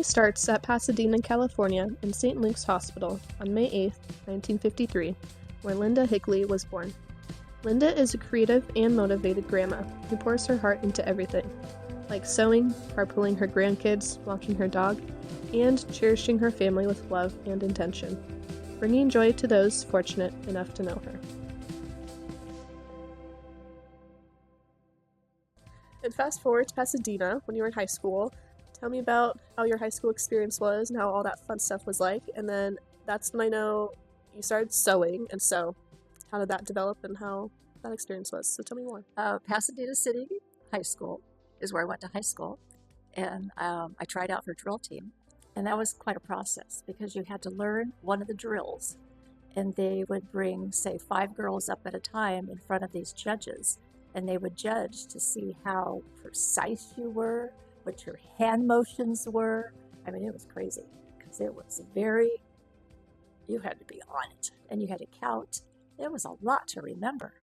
journey starts at Pasadena, California, in St. Luke's Hospital on May 8, 1953, where Linda Higley was born. Linda is a creative and motivated grandma who pours her heart into everything, like sewing, carpooling her grandkids, walking her dog, and cherishing her family with love and intention, bringing joy to those fortunate enough to know her. And fast forward to Pasadena when you were in high school. Tell me about how your high school experience was and how all that fun stuff was like. And then that's when I know you started sewing. And so how did that develop and how that experience was? So tell me more. Pasadena City High School is where I went to high school. And I tried out for drill team. And that was quite a process because you had to learn one of the drills. And they would bring, say, 5 girls up at a time in front of these judges. And they would judge to see how precise you were, what your hand motions were. I mean, it was crazy because it was you had to be on it and you had to count. There was a lot to remember.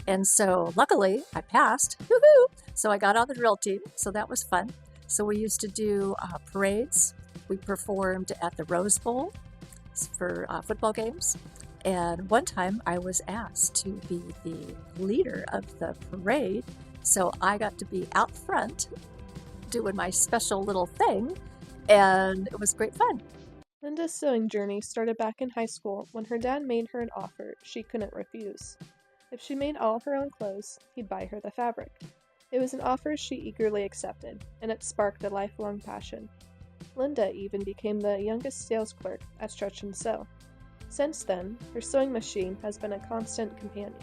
And so luckily I passed, woohoo! So I got on the drill team, so that was fun. So we used to do parades. We performed at the Rose Bowl for football games. And one time I was asked to be the leader of the parade. So I got to be out front doing my special little thing, and it was great fun. Linda's sewing journey started back in high school when her dad made her an offer she couldn't refuse. If she made all her own clothes, he'd buy her the fabric. It was an offer she eagerly accepted, and it sparked a lifelong passion. Linda even became the youngest sales clerk at Stretch & Sew. Since then, her sewing machine has been a constant companion.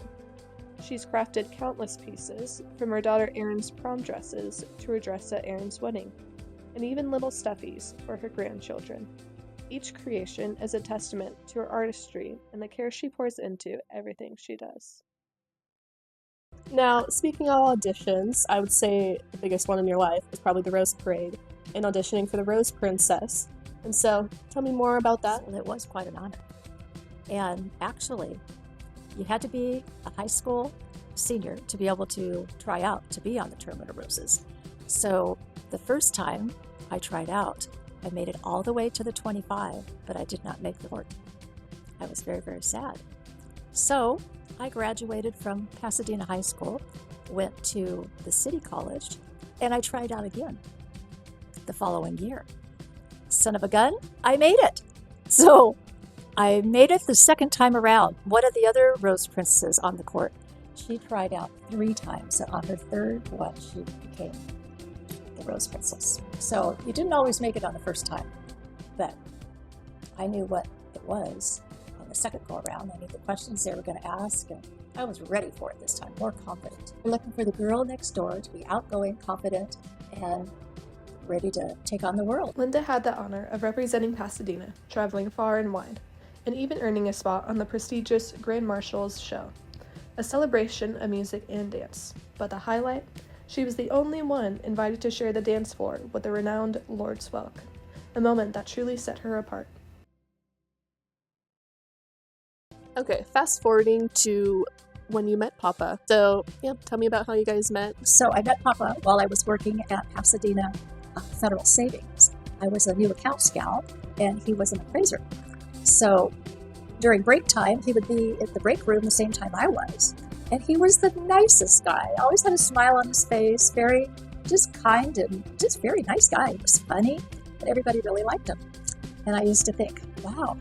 She's crafted countless pieces, from her daughter Erin's prom dresses to her dress at Erin's wedding, and even little stuffies for her grandchildren. Each creation is a testament to her artistry and the care she pours into everything she does. Now, speaking of auditions, I would say the biggest one in your life is probably the Rose Parade and auditioning for the Rose Princess. And so, tell me more about that. Well, it was quite an honor. And actually, you had to be a high school senior to be able to try out to be on the Tournament of Roses. So the first time I tried out, I made it all the way to the 25, but I did not make the court. I was very, very sad. So I graduated from Pasadena High School, went to the City College, and I tried out again the following year. Son of a gun, I made it. So I made it the second time around. One of the other Rose Princesses on the court, she tried out 3 times, and on her third one, she became the Rose Princess. So you didn't always make it on the first time, but I knew what it was. The second go around, I knew the questions they were going to ask, and I was ready for it this time, more confident. I'm looking for the girl next door to be outgoing, confident, and ready to take on the world. Linda had the honor of representing Pasadena, traveling far and wide, and even earning a spot on the prestigious Grand Marshals show, a celebration of music and dance. But the highlight? She was the only one invited to share the dance floor with the renowned Lord Swelk, a moment that truly set her apart. Okay, fast forwarding to when you met Papa. So, tell me about how you guys met. So I met Papa while I was working at Pasadena Federal Savings. I was a new accounts gal, and he was an appraiser. So during break time, he would be at the break room the same time I was. And he was the nicest guy. Always had a smile on his face, very just kind and just very nice guy. He was funny, and everybody really liked him. And I used to think, wow,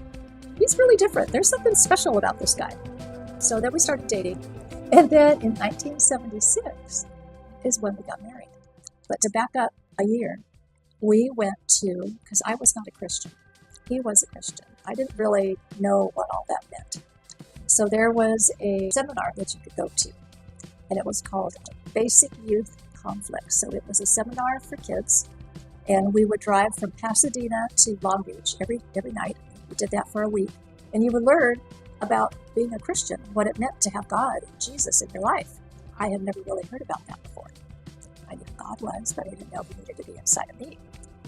he's really different. There's something special about this guy. So then we started dating. And then in 1976 is when we got married. But to back up a year, we went to, because I was not a Christian. He was a Christian. I didn't really know what all that meant. So there was a seminar that you could go to, and it was called Basic Youth Conflict. So it was a seminar for kids, and we would drive from Pasadena to Long Beach every night. We did that for a week, and you would learn about being a Christian, what it meant to have God, Jesus in your life. I had never really heard about that before. I knew God was, but I didn't know He needed to be inside of me.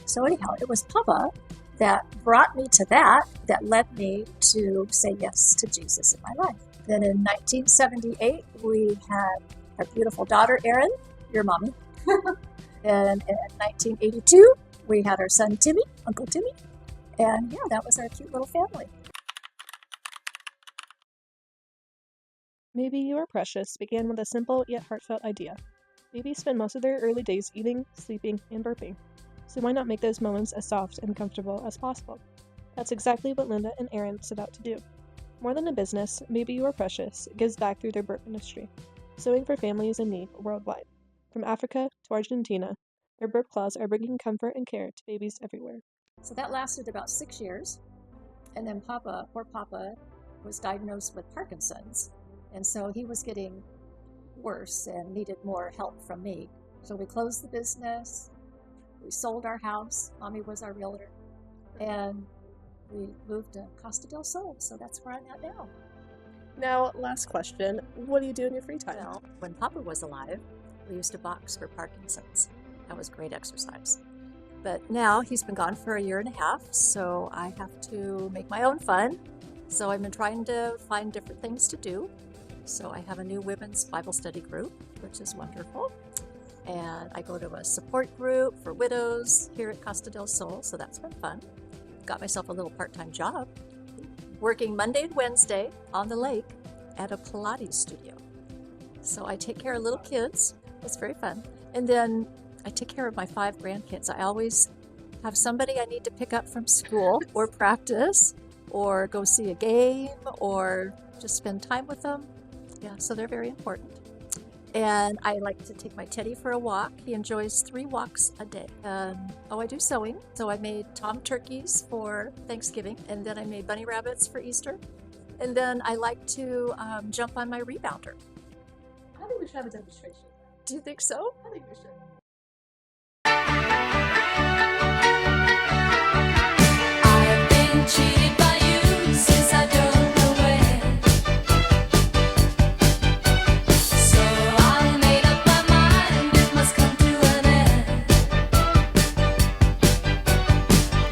So anyhow, it was Papa that brought me to that led me to say yes to Jesus in my life. Then in 1978, we had our beautiful daughter, Erin, your mommy. And in 1982, we had our son, Timmy, Uncle Timmy. And yeah, that was our cute little family. Maybe You Are Precious began with a simple yet heartfelt idea. Babies spend most of their early days eating, sleeping, and burping. So why not make those moments as soft and comfortable as possible? That's exactly what Linda and Aaron set out to do. More than a business, Maybe You Are Precious gives back through their burp industry, sewing for families in need worldwide. From Africa to Argentina, their burp claws are bringing comfort and care to babies everywhere. So that lasted about 6 years. And then poor Papa, was diagnosed with Parkinson's. And so he was getting worse and needed more help from me. So we closed the business. We sold our house. Mommy was our realtor. And we moved to Costa del Sol. So that's where I'm at now. Now, last question. What do you do in your free time? Well, when Papa was alive, we used to box for Parkinson's. That was great exercise. But now he's been gone for a year and a half, so I have to make my own fun. So I've been trying to find different things to do. So I have a new women's Bible study group, which is wonderful. And I go to a support group for widows here at Costa del Sol, so that's been fun. Got myself a little part-time job, working Monday and Wednesday on the lake at a Pilates studio. So I take care of little kids. It's very fun. And then I take care of my 5 grandkids. I always have somebody I need to pick up from school or practice or go see a game or just spend time with them. Yeah, so they're very important. And I like to take my Teddy for a walk. He enjoys 3 walks a day. I do sewing. So I made tom turkeys for Thanksgiving, and then I made bunny rabbits for Easter. And then I like to jump on my rebounder. I think we should have a demonstration. Do you think so? I think we should. I've been cheated by you since I don't know when. So I made up my mind it must come to an end.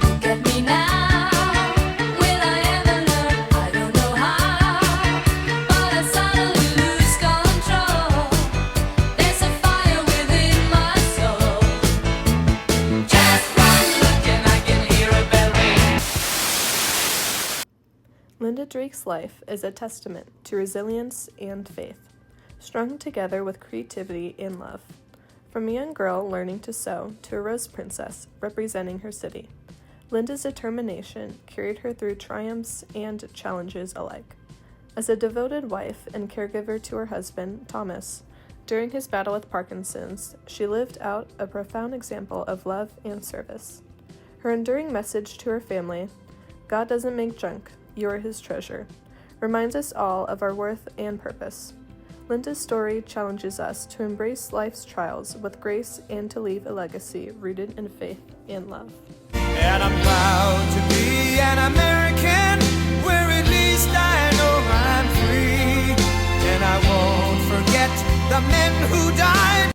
Look at me now, will I ever learn? I don't know how, but I suddenly lose control. There's a fire within my soul. Just one look and I can hear a bell ring. Linda Drake's life is a testament to resilience and faith, strung together with creativity and love. From a young girl learning to sew to a rose princess representing her city, Linda's determination carried her through triumphs and challenges alike. As a devoted wife and caregiver to her husband, Thomas, during his battle with Parkinson's, she lived out a profound example of love and service. Her enduring message to her family, God doesn't make junk, you are His treasure, reminds us all of our worth and purpose. Linda's story challenges us to embrace life's trials with grace and to leave a legacy rooted in faith and love. And I'm proud to be an American, where at least I know I'm free. And I won't forget the men who died.